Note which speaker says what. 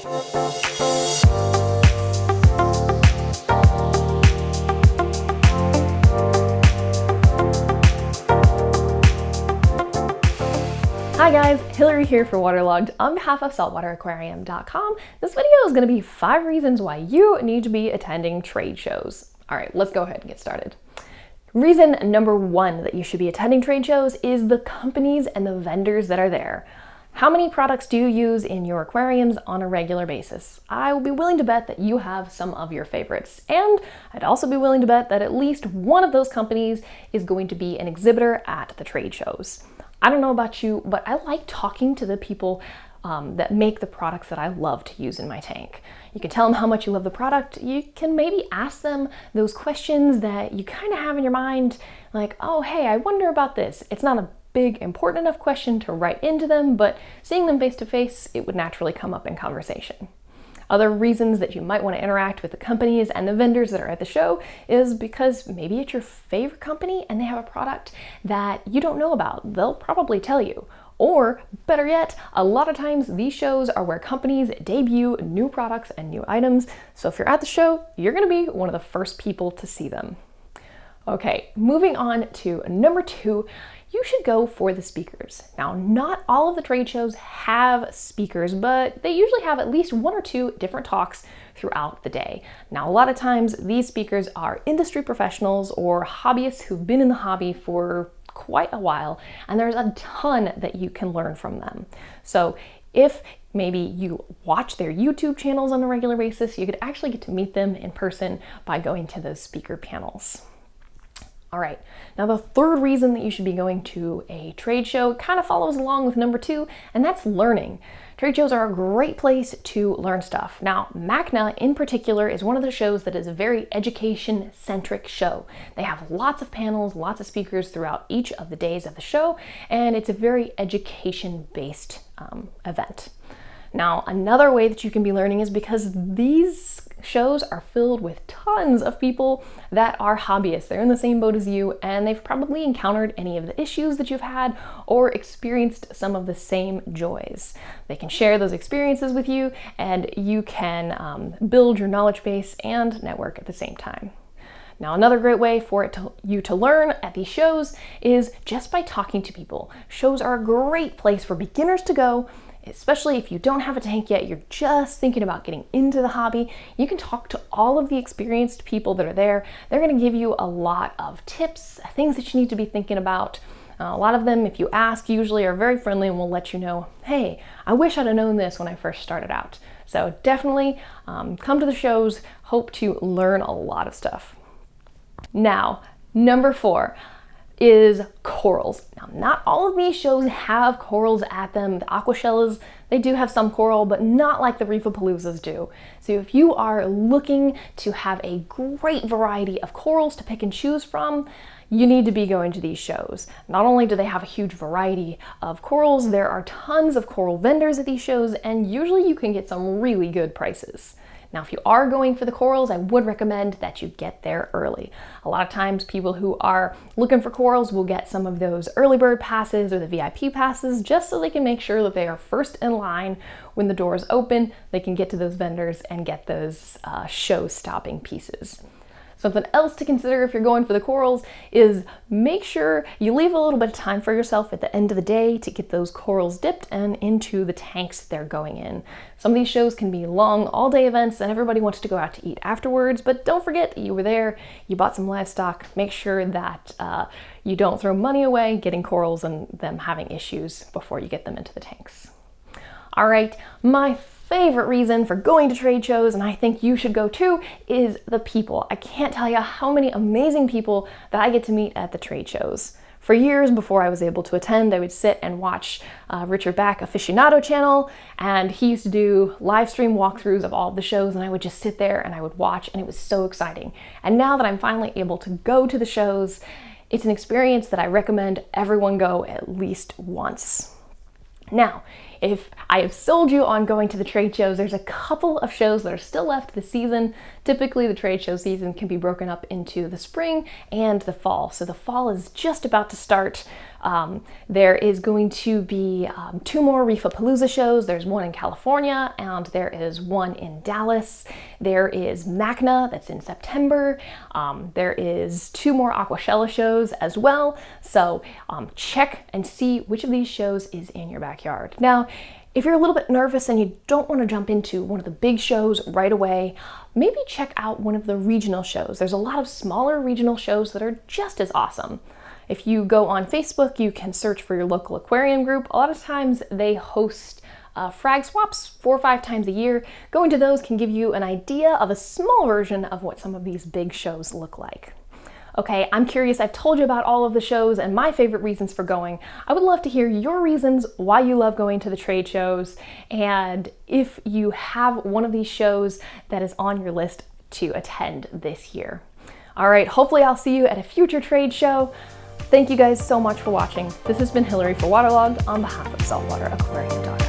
Speaker 1: Hi guys, Hillary here for Waterlogged on behalf of saltwateraquarium.com. This video is going to be 5 reasons why you need to be attending trade shows. All right, let's go ahead and get started. Reason number 1 that you should be attending trade shows is the companies and the vendors that are there. How many products do you use in your aquariums on a regular basis? I will be willing to bet that you have some of your favorites, and I'd also be willing to bet that at least one of those companies is going to be an exhibitor at the trade shows. I don't know about you, but I like talking to the people that make the products that I love to use in my tank. You can tell them how much you love the product. You can maybe ask them those questions that you kind of have in your mind, like, oh, hey, I wonder about this. It's not a big, important enough question to write into them, but seeing them face to face, it would naturally come up in conversation. Other reasons that you might want to interact with the companies and the vendors that are at the show is because maybe it's your favorite company and they have a product that you don't know about. They'll probably tell you. Or better yet, a lot of times these shows are where companies debut new products and new items. So if you're at the show, you're going to be one of the first people to see them. Okay, moving on to number 2, you should go for the speakers. Now, not all of the trade shows have speakers, but they usually have at least 1 or 2 different talks throughout the day. Now, a lot of times these speakers are industry professionals or hobbyists who've been in the hobby for quite a while, and there's a ton that you can learn from them. So if maybe you watch their YouTube channels on a regular basis, you could actually get to meet them in person by going to those speaker panels. All right, now the third reason that you should be going to a trade show kind of follows along with number 2, and that's learning. Trade shows are a great place to learn stuff. Now, MACNA in particular is one of the shows that is a very education-centric show. They have lots of panels, lots of speakers throughout each of the days of the show, and it's a very education-based event. Now, another way that you can be learning is because these shows are filled with tons of people that are hobbyists. They're in the same boat as you, and they've probably encountered any of the issues that you've had or experienced some of the same joys. They can share those experiences with you, and you can build your knowledge base and network at the same time. Now, another great way for you to learn at these shows is just by talking to people. Shows are a great place for beginners to go, especially if you don't have a tank yet, you're just thinking about getting into the hobby. You can talk to all of the experienced people that are there. They're going to give you a lot of tips, things that you need to be thinking about. A lot of them, if you ask, usually are very friendly and will let you know, hey, I wish I'd have known this when I first started out. So definitely come to the shows, hope to learn a lot of stuff. Now, number 4 is corals. Now, not all of these shows have corals at them. The Aquashellas, they do have some coral, but not like the Reefapaloozas do. So if you are looking to have a great variety of corals to pick and choose from, you need to be going to these shows. Not only do they have a huge variety of corals, there are tons of coral vendors at these shows, and usually you can get some really good prices. Now, if you are going for the corals, I would recommend that you get there early. A lot of times people who are looking for corals will get some of those early bird passes or the VIP passes just so they can make sure that they are first in line when the doors open. They can get to those vendors and get those show-stopping pieces. Something else to consider if you're going for the corals is make sure you leave a little bit of time for yourself at the end of the day to get those corals dipped and into the tanks they're going in. Some of these shows can be long all-day events and everybody wants to go out to eat afterwards, but don't forget you were there, you bought some livestock. Make sure that you don't throw money away getting corals and them having issues before you get them into the tanks. All right, my favorite reason for going to trade shows, and I think you should go too, is the people. I can't tell you how many amazing people that I get to meet at the trade shows. For years before I was able to attend, I would sit and watch Richard Back Aficionado channel, and he used to do live stream walkthroughs of all of the shows, and I would just sit there and I would watch, and it was so exciting. And now that I'm finally able to go to the shows, it's an experience that I recommend everyone go at least once. Now, if I have sold you on going to the trade shows, there's a couple of shows that are still left this season. Typically, the trade show season can be broken up into the spring and the fall. So the fall is just about to start. There is going to be 2 more Reefapalooza shows. There's one in California and there is one in Dallas. There is MACNA that's in September. There is 2 more Aquashella shows as well. So check and see which of these shows is in your backyard. Now, if you're a little bit nervous and you don't want to jump into one of the big shows right away, maybe check out one of the regional shows. There's a lot of smaller regional shows that are just as awesome. If you go on Facebook, you can search for your local aquarium group. A lot of times they host frag swaps 4 or 5 times a year. Going to those can give you an idea of a small version of what some of these big shows look like. Okay, I'm curious, I've told you about all of the shows and my favorite reasons for going. I would love to hear your reasons why you love going to the trade shows, and if you have one of these shows that is on your list to attend this year. All right, hopefully I'll see you at a future trade show. Thank you guys so much for watching. This has been Hillary for Waterlogged on behalf of saltwateraquarium.com.